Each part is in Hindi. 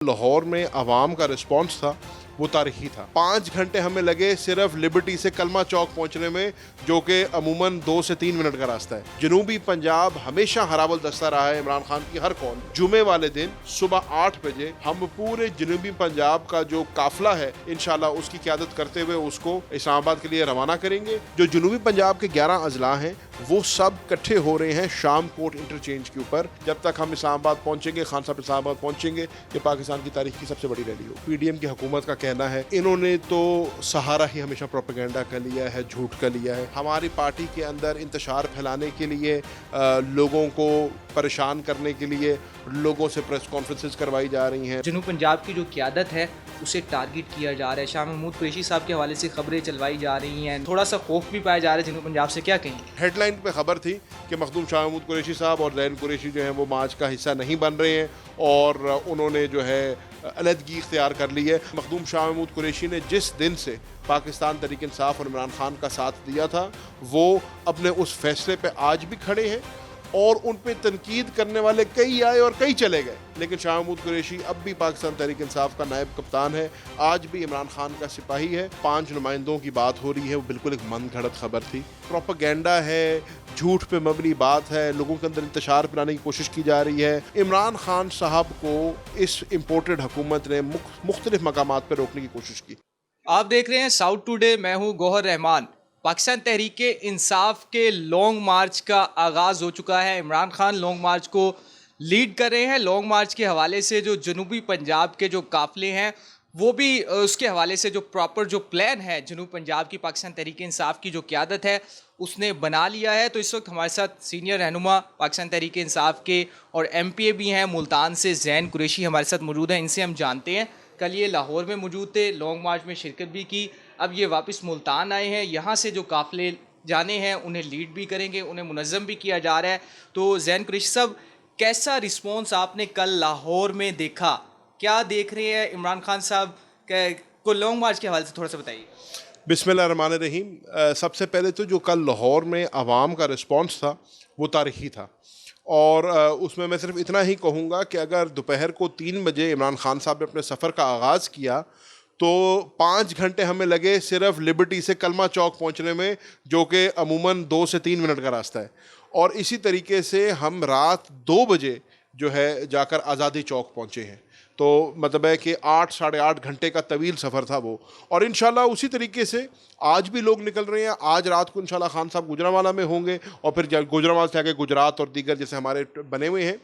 लाहौर में अवाम का रिस्पांस था वो तारीखी था। 5 घंटे हमें लगे सिर्फ लिबर्टी से कलमा चौक पहुंचने में, जो कि अमूमन 2 से 3 मिनट का रास्ता है। जनूबी पंजाब हमेशा हरावल दस्ता रहा है इमरान खान की हर कौन। जुमे वाले दिन सुबह 8 बजे हम पूरे जनूबी पंजाब का जो काफिला है इंशाल्लाह उसकी क़यादत करते हुए उसको इस्लामाबाद के लिए रवाना करेंगे। जो जनूबी पंजाब के 11 अजला हैं वो सब इकट्ठे हो रहे हैं शाम कोट इंटरचेंज के ऊपर। जब तक हम इस्लामाबाद पहुंचेंगे, खान साहब इस्लामाबाद पहुंचेंगे, ये पाकिस्तान की तारीख की सबसे बड़ी रैली हो। पीडीएम की हुकूमत का कहना है इन्होंने तो सहारा ही हमेशा प्रोपेगेंडा का लिया है, झूठ का लिया है। हमारी पार्टी के अंदर इंतशार फैलाने के लिए, लोगों को परेशान करने के लिए लोगों से प्रेस कॉन्फ्रेंसेस करवाई जा रही हैं। जनूब पंजाब की जो क़यादत है उसे टारगेट किया जा रहा है। शाह महमूद कुरैशी साहब के हवाले से खबरें चलवाई जा रही हैं, थोड़ा सा खौफ भी पाया जा रहा है जनूब पंजाब से, क्या कहें? हेडलाइन पे खबर थी कि मखदूम शाह महमूद कुरैशी साहब और ज़ैन कुरैशी जो हैं वो मार्च का हिस्सा नहीं बन रहे हैं और उन्होंने जो है अलहदगी इख्तियार कर ली है। मखदूम शाह महमूद कुरैशी ने जिस दिन से पाकिस्तान तहरीक इंसाफ और इमरान खान का साथ दिया था वो अपने उस फैसले पे आज भी खड़े हैं और उन पे तनकीद करने वाले कई आए और कई चले गए, लेकिन शाह महमूद कुरैशी अब भी पाकिस्तान तहरीक इंसाफ का नायब कप्तान है, आज भी इमरान खान का सिपाही है। 5 नुमाइंदों की बात हो रही है, वो बिल्कुल एक मन घड़त खबर थी, प्रोपेगेंडा है, झूठ पे मबनी बात है, लोगों के अंदर इंतशार फैलाने की कोशिश की जा रही है। इमरान खान साहब को इस इम्पोर्टेड हुकूमत ने मुख्तलिफ मकामात पर रोकने की कोशिश की। आप देख रहे हैं साउथ टुडे, मैं हूँ गौहर रहमान। पाकिस्तान तहरीक इंसाफ के लॉन्ग मार्च का आगाज़ हो चुका है। इमरान खान लॉन्ग मार्च को लीड कर रहे हैं। लॉन्ग मार्च के हवाले से जो जनूबी पंजाब के जो काफ़िले हैं वो भी उसके हवाले से जो प्रॉपर जो प्लान है जनूब पंजाब की पाकिस्तान तहरीक इंसाफ की जो क़यादत है उसने बना लिया है। तो इस वक्त हमारे साथ सीनियर रहनुमा पाकिस्तान तहरीक इंसाफ के और MPA भी हैं मुल्तान से, ज़ैन कुरैशी हमारे साथ मौजूद हैं। इनसे हम जानते हैं, कल ये लाहौर में मौजूद थे, लॉन्ग मार्च में शिरकत भी की, अब ये वापस मुल्तान आए हैं, यहाँ से जो काफ़िले जाने हैं उन्हें लीड भी करेंगे, उन्हें मुनज़्ज़म भी किया जा रहा है। तो ज़ैन कुरैशी साहब, कैसा रिस्पॉन्स आपने कल लाहौर में देखा, क्या देख रहे हैं इमरान खान साहब को लॉन्ग मार्च के हवाले से थोड़ा सा बताइए। बिस्मिल्लाहिर्रहमानिर्रहीम। सबसे पहले तो जो कल लाहौर में अवाम का रिस्पांस था वो तारीखी था और उसमें मैं सिर्फ इतना ही कहूँगा कि अगर दोपहर को 3 बजे इमरान खान साहब ने अपने सफ़र का आगाज़ किया तो 5 घंटे हमें लगे सिर्फ लिबर्टी से कलमा चौक पहुँचने में, जो कि अमूमन 2 से 3 मिनट का रास्ता है। और इसी तरीके से हम रात 2 बजे जो है जाकर आज़ादी चौक पहुँचे हैं। तो मतलब है कि 8 साढ़े 8 घंटे का तवील सफ़र था वो। और इंशाल्लाह उसी तरीके से आज भी लोग निकल रहे हैं। आज रात को इंशाल्लाह खान साहब गुजरांवाला में होंगे और फिर गुजरांवाला से आगे गुजरात और दीगर जैसे हमारे बने हुए हैं।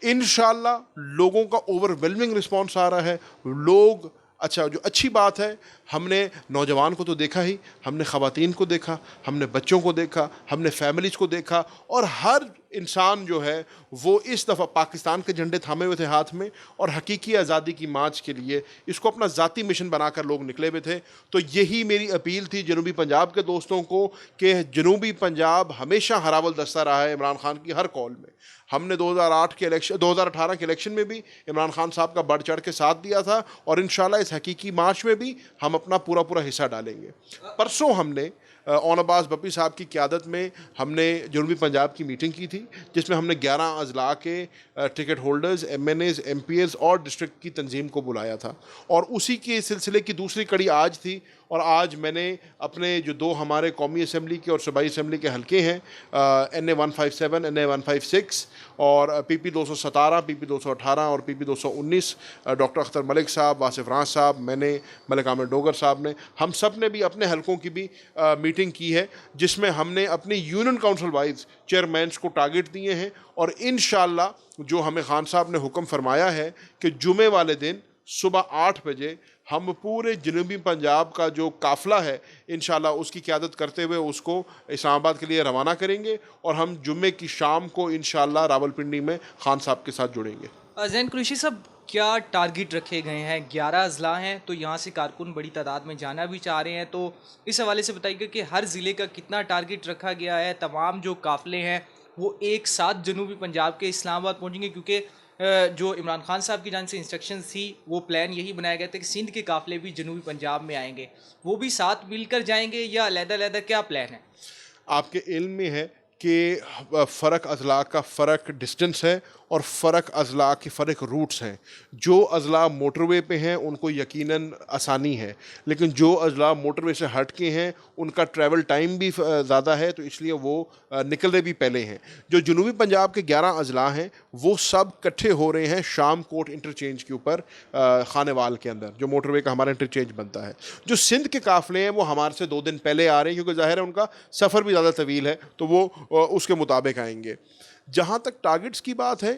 इंशाल्लाह लोगों का ओवरवेलमिंग रिस्पॉन्स आ रहा है। लोग अच्छा, जो अच्छी बात है, हमने नौजवान को तो देखा ही, हमने ख़वातीन को देखा, हमने बच्चों को देखा, हमने फैमिलीज़ को देखा और हर इंसान जो है वो इस दफ़ा पाकिस्तान के झंडे थामे हुए थे हाथ में और हकीकी आज़ादी की मार्च के लिए इसको अपना ज़ाती मिशन बनाकर लोग निकले हुए थे। तो यही मेरी अपील थी जनूबी पंजाब के दोस्तों को कि जनूबी पंजाब हमेशा हरावल दस्ता रहा है इमरान खान की हर कॉल में। हमने 2018 के इलेक्शन में भी इमरान खान साहब का बढ़ चढ़ के साथ दिया था और इंशाल्लाह इस हकीकी मार्च में भी हम अपना पूरा हिस्सा डालेंगे। परसों हमने ऑन अब्बास बप्पी साहब की क़यादत में हमने जनूबी पंजाब की मीटिंग की थी, जिसमें हमने 11 अजला के टिकट होल्डर्स, MNAs, MPAs और डिस्ट्रिक्ट की तंजीम को बुलाया था और उसी के सिलसिले की दूसरी कड़ी आज थी। और आज मैंने अपने जो 2 हमारे कौमी असम्बली के और सूबाई असम्बली के हलके हैं, NA 157, NA 156 और PP 217, PP 218 और PP 219, डॉक्टर अख्तर मलिक साहब, वासिफ राज साहब, मैंने, मलिक आमिर डोगर साहब ने, हम सब ने भी अपने हलकों की भी मीटिंग की है, जिसमें हमने अपनी यूनियन काउंसिल वाइज चेयरमैन्स को टारगेट दिए हैं और इंशाल्लाह जो हमें खान साहब ने हुक्म फरमाया है कि जुमे वाले दिन सुबह 8 बजे हम पूरे जनूबी पंजाब का जो काफ़िला है इंशाल्लाह उसकी क़यादत करते हुए उसको इस्लामाबाद के लिए रवाना करेंगे और हम जुम्मे की शाम को इंशाल्लाह रावलपिंडी में खान साहब के साथ जुड़ेंगे। ज़ैन कुरैशी साहब, क्या टारगेट रखे गए हैं? 11 अजला हैं, तो यहाँ से कारकुन बड़ी तादाद में जाना भी चाह रहे हैं, तो इस हवाले से बताइएगा कि हर ज़िले का कितना टारगेट रखा गया है? तमाम जो काफ़िले हैं वो एक साथ जनूबी पंजाब के इस्लामाबाद पहुँचेंगे, क्योंकि जो इमरान खान साहब की जानिब से इंस्ट्रक्शंस थी वो प्लान यही बनाया गया था कि सिंध के काफ़िले भी जनूबी पंजाब में आएंगे, वो भी साथ मिलकर जाएंगे या अलग-अलग, क्या प्लान है? आपके इल्म में है कि फ़र्क अज़ला का फ़र्क डिस्टेंस है और फ़र्क अज़ला के फ़र्क रूट्स हैं। जो अज़ला मोटरवे पे हैं उनको यकीनन आसानी है, लेकिन जो अज़ला मोटरवे से हट के हैं उनका ट्रैवल टाइम भी ज़्यादा है, तो इसलिए वो निकल रहे भी पहले हैं। जो जनूबी पंजाब के 11 अज़ला हैं वो सब इकट्ठे हो रहे हैं शाम कोट इंटरचेंज के ऊपर, खानेवाल के अंदर जो मोटरवे का हमारा इंटरचेंज बनता है। जो सिंध के काफ़िले हैं वो हमारे से 2 दिन पहले आ रहे हैं, क्योंकि ज़ाहिर है उनका सफ़र भी ज़्यादा तवील है, तो वो उसके मुताबिक आएंगे। जहाँ तक टारगेट्स की बात है,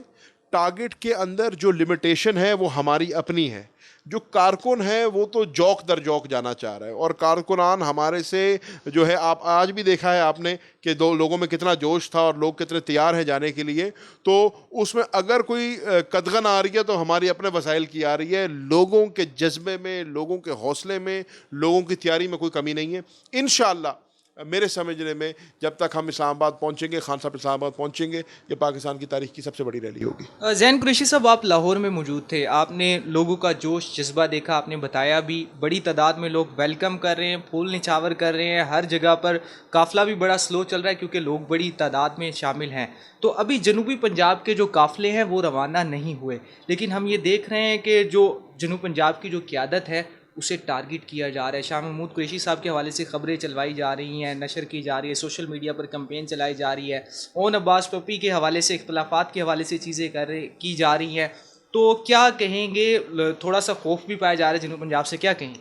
टारगेट के अंदर जो लिमिटेशन है वो हमारी अपनी है। जो कारकुन है वो तो जौक दर जौक जाना चाह रहा है, और कारकुनान हमारे से जो है, आप आज भी देखा है आपने कि दो लोगों में कितना जोश था और लोग कितने तैयार हैं जाने के लिए। तो उसमें अगर कोई कदगन आ रही है तो हमारी अपने वसाइल की आ रही है। लोगों के जज्बे में, लोगों के हौसले में, लोगों की तैयारी में कोई कमी नहीं है। इंशाअल्लाह मेरे समझने में जब तक हम इस्लामाबाद पहुंचेंगे, खान साहब इस्लामाबाद पहुंचेंगे, ये पाकिस्तान की तारीख की सबसे बड़ी रैली होगी। ज़ैन कुरैशी साहब, आप लाहौर में मौजूद थे, आपने लोगों का जोश जज्बा देखा, आपने बताया भी बड़ी तादाद में लोग वेलकम कर रहे हैं, फूल निछावर कर रहे हैं, हर जगह पर काफ़िला भी बड़ा स्लो चल रहा है क्योंकि लोग बड़ी तादाद में शामिल हैं। तो अभी जनूबी पंजाब के जो काफ़िले हैं वो रवाना नहीं हुए, लेकिन हम ये देख रहे हैं कि जो जनूब पंजाब की जो क़यादत है उसे टारगेट किया जा रहा है। शाह महमूद कुरैशी साहब के हवाले से खबरें चलवाई जा रही हैं, नशर की जा रही है, सोशल मीडिया पर कैंपेन चलाई जा रही है, ओन अब्बास पप्पी के हवाले से, इख्तलाफात के हवाले से चीज़ें की जा रही हैं। तो क्या कहेंगे, थोड़ा सा खौफ भी पाया जा रहा है जनूब पंजाब से, क्या कहेंगे?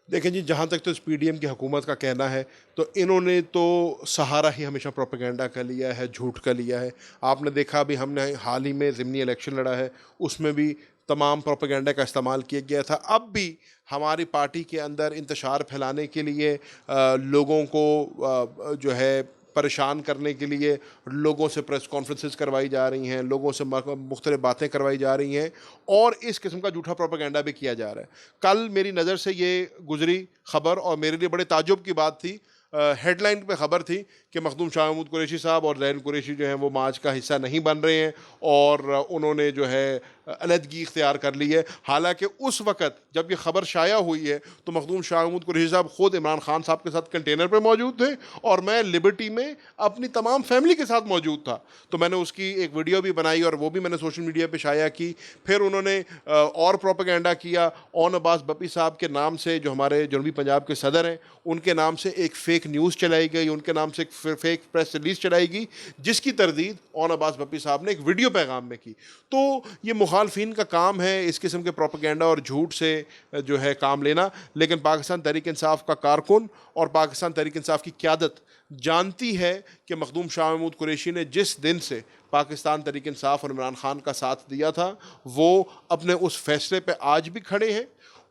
देखें जी, जहाँ तक तो इस पीडीएम की हुकूमत का कहना है, तो इन्होंने तो सहारा ही हमेशा प्रोपेगेंडा का लिया है, झूठ का लिया है। आपने देखा अभी हमने हाल ही में ज़िमनी इलेक्शन लड़ा है, उसमें भी तमाम प्रोपेगेंडा का इस्तेमाल किया गया था। अब भी हमारी पार्टी के अंदर इंतशार फैलाने के लिए, लोगों को जो है परेशान करने के लिए लोगों से प्रेस कॉन्फ्रेंसेस करवाई जा रही हैं, लोगों से मुख्तलिफ बातें करवाई जा रही हैं, और इस किस्म का झूठा प्रोपेगेंडा भी किया जा रहा है। कल मेरी नज़र से ये गुजरी खबर और मेरे लिए बड़े ताज्जुब की बात थी। हेडलाइन पे ख़बर थी कि मखदूम शाह महमूद कुरैशी साहब और ज़ैन कुरैशी जो हैं वो मार्च का हिस्सा नहीं बन रहे हैं, और उन्होंने जो है अलहदगी इख्तियार कर ली है। हालांकि उस वक़्त जब ये ख़बर शाया हुई है तो मखदूम शाह महमूद कुरैशी साहब ख़ुद इमरान खान साहब के साथ कंटेनर पे मौजूद थे, और मैं लिबर्टी में अपनी तमाम फैमिली के साथ मौजूद था। तो मैंने उसकी एक वीडियो भी बनाई और वो भी मैंने सोशल मीडिया पर शाया की। फिर उन्होंने और प्रोपेगेंडा किया, ओन अब्बास बप्पी साहब के नाम से, जो हमारे जनूबी पंजाब के सदर हैं, उनके नाम से एक फ़ेक न्यूज़ चलाई गई, उनके नाम से एक फेक प्रेस रिलीज़ चलाई गई, जिसकी तरदीद ओन अब्बास बप्पी साहब ने एक वीडियो पैगाम में की। तो ये मुखालफिन का काम है इस किस्म के प्रोपेगेंडा और झूठ से जो है काम लेना। लेकिन पाकिस्तान तहरीक इंसाफ का कारकुन और पाकिस्तान तहरीक इंसाफ की क़यादत जानती है कि मखदूम शाह महमूद कुरैशी ने जिस दिन से पाकिस्तान तहरीक इंसाफ और इमरान खान का साथ दिया था, वो अपने उस फैसले पे आज भी खड़े हैं,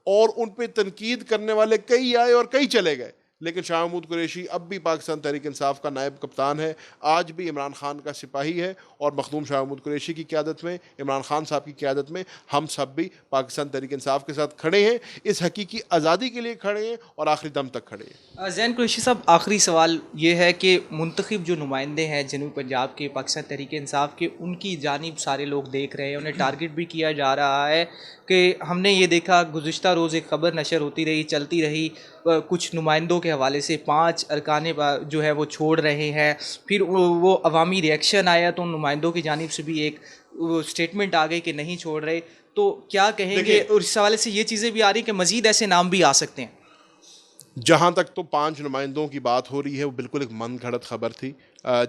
और उन पे तनकीद करने वाले कई आए और कई चले गए, लेकिन शाह महमूद कुरैशी अब भी पाकिस्तान तहरीक इंसाफ का नायब कप्तान है, आज भी इमरान खान का सिपाही है, और मखदूम शाह महमूद कुरैशी की क़यादत में, इमरान खान साहब की क़यादत में हम सब भी पाकिस्तान तहरीक इंसाफ के साथ खड़े हैं, इस हकीकी आज़ादी के लिए खड़े हैं और आखिरी दम तक खड़े हैं। ज़ैन कुरैशी साहब, आखिरी सवाल ये है कि मुंतखब जो नुमाइंदे हैं जनूबी पंजाब के पाकिस्तान तहरीक इंसाफ के, उनकी जानिब सारे लोग देख रहे हैं, उन्हें टारगेट भी किया जा रहा है कि हमने ये देखा गुज़िश्ता रोज़ एक ख़बर नशर होती रही, चलती रही, कुछ नुमाइंदों के हवाले से 5 अरकान जो है वो छोड़ रहे हैं। फिर वो अवामी रिएक्शन आया तो उन नुमाइंदों की जानिब से भी एक स्टेटमेंट आ गई कि नहीं छोड़ रहे। तो क्या कहेंगे? और इस हवाले से ये चीज़ें भी आ रही हैं कि मज़ीद ऐसे नाम भी आ सकते हैं। जहाँ तक तो 5 नुमाइंदों की बात हो रही है, वो बिल्कुल एक मन घड़त ख़बर थी।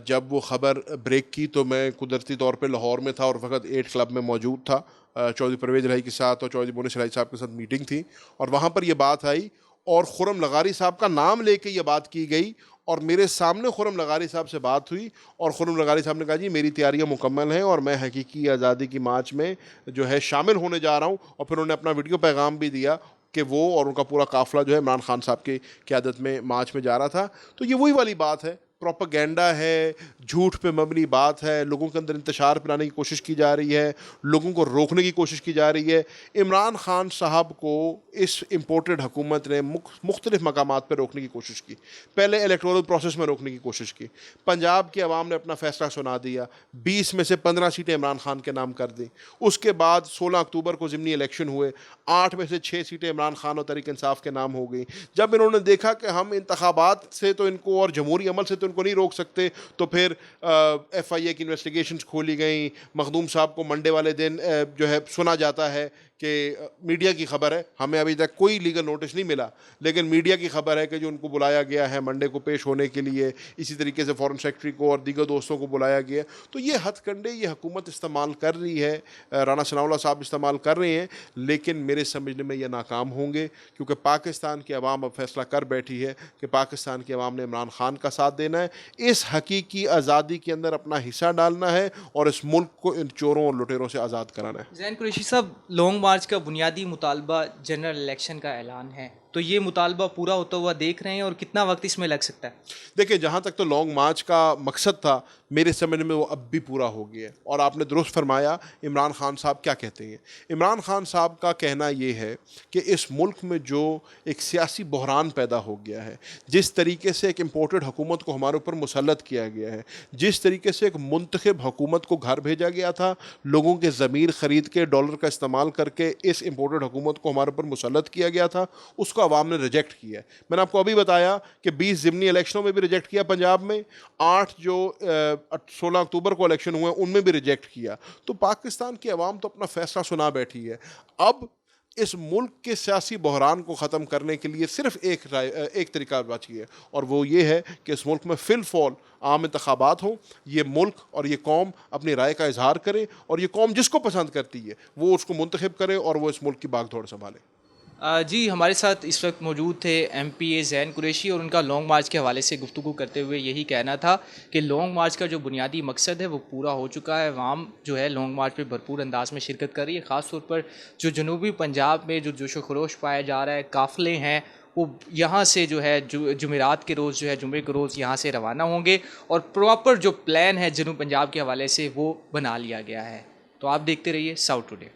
जब वो ख़बर ब्रेक की तो मैं कुदरती तौर पे लाहौर में था और वक्त 8 क्लब में मौजूद था, चौधरी परवेज़ इलाही के साथ और चौधरी मोनिस इलाही साहब के साथ मीटिंग थी, और वहाँ पर ये बात आई और खुर्रम लगारी साहब का नाम लेके ये बात की गई, और मेरे सामने खुर्रम लगारी साहब से बात हुई, और खुर्रम लगारी साहब ने कहा जी मेरी तैयारियां मुकम्मल हैं और मैं हकीकी आज़ादी की मार्च में जो है शामिल होने जा रहा हूं। और फिर उन्होंने अपना वीडियो पैगाम भी दिया कि वो और उनका पूरा काफ़िला जो है इमरान खान साहब की क़यादत में मार्च में जा रहा था। तो ये वही वाली बात है, प्रोपेगेंडा है, झूठ पे मबनी बात है, लोगों के अंदर इंतशार फैलाने की कोशिश की जा रही है, लोगों को रोकने की कोशिश की जा रही है। इमरान खान साहब को इस इम्पोर्टेड हुकूमत ने मुख्तलिफ मकामात पर रोकने की कोशिश की। पहले इलेक्टोरल प्रोसेस में रोकने की कोशिश की, पंजाब की आवाम ने अपना फैसला सुना दिया, 20 में से 15 सीटें इमरान खान के नाम कर दी। उसके बाद 16 अक्टूबर को ज़िमनी इलेक्शन हुए, 8 में से 6 सीटें इमरान खान और तहरीक इंसाफ के नाम हो गई। जब इन्होंने देखा कि हम इंतखाबात से तो इनको और जमहूरी अमल से तो उनको नहीं रोक सकते तो फिर FIA की इन्वेस्टिगेशंस खोली गई। मखदूम साहब को मंडे वाले दिन जो है सुना जाता है कि मीडिया की खबर है, हमें अभी तक कोई लीगल नोटिस नहीं मिला, लेकिन मीडिया की खबर है कि जो उनको बुलाया गया है मंडे को पेश होने के लिए, इसी तरीके से फॉरेन सेक्रेटरी को और दीगर दोस्तों को बुलाया गया। तो ये हथकंडे ये हुकूमत इस्तेमाल कर रही है, राना सनाउल्लाह साहब इस्तेमाल कर रहे हैं, लेकिन मेरे समझने में ये नाकाम होंगे, क्योंकि पाकिस्तान की आवाम अब फैसला कर बैठी है कि पाकिस्तान की आवाम ने इमरान खान का साथ देना है, इस हकीकी आज़ादी के अंदर अपना हिस्सा डालना है और इस मुल्क को इन चोरों और लुटेरों से आज़ाद कराना है। ज़ैन कुरैशी साहब, लॉन्ग मार्च का बुनियादी मुतालबा जनरल इलेक्शन का ऐलान है, तो ये मुतालबा पूरा होता हुआ देख रहे हैं और कितना वक्त इसमें लग सकता है? देखिए, जहाँ तक तो लॉन्ग मार्च का मकसद था, मेरे समझ में वो अब भी पूरा हो गया है। और आपने दुरुस्त फरमाया, इमरान खान साहब क्या कहते हैं। इमरान खान साहब का कहना ये है कि इस मुल्क में जो एक सियासी बहरान पैदा हो गया है, जिस तरीके से एक इम्पोर्टेड हुकूमत को हमारे ऊपर मुसल्लत किया गया है, जिस तरीके से एक मुंतखब हुकूमत को घर भेजा गया था, लोगों के ज़मीर ख़रीद के डॉलर का इस्तेमाल करके इस इम्पोर्टेड हुकूमत को हमारे ऊपर मुसल्लत किया गया था, उसको आवाम ने रिजेक्ट किया है। मैंने आपको अभी बताया कि 20 ज़िमनी इलेक्शनों में भी रिजेक्ट किया पंजाब में, 8 जो 16 अक्टूबर को इलेक्शन हुए उनमें भी रिजेक्ट किया। तो पाकिस्तान की आवाम तो अपना फैसला सुना बैठी है। अब इस मुल्क के सियासी बहरान को ख़त्म करने के लिए सिर्फ एक तरीका बची है, और वो ये है कि इस मुल्क में फिल फॉल आम इंतखाबात हों, ये मुल्क और ये कौम अपनी राय का इजहार करे, और ये कौम जिसको पसंद करती है वो उसको मुंतखब करे और वो इस मुल्क की बागडोर संभाले। जी, हमारे साथ इस वक्त मौजूद थे MPA ज़ैन कुरैशी, और उनका लॉन्ग मार्च के हवाले से गुफ्तगू करते हुए यही कहना था कि लॉन्ग मार्च का जो बुनियादी मकसद है वो पूरा हो चुका है। अवाम जो है लॉन्ग मार्च में भरपूर अंदाज में शिरकत कर रही है। ख़ास तौर पर जो जनूबी पंजाब में जो जोशो खरोश पाया जा रहा है, काफ़िले हैं वो यहाँ से जो है जुमेरात के रोज़ जो है जुमे के रोज़ यहाँ से रवाना होंगे, और प्रॉपर जो प्लान है जनूब पंजाब के हवाले से वो बना लिया गया है। तो आप देखते रहिए साउथ टुडे।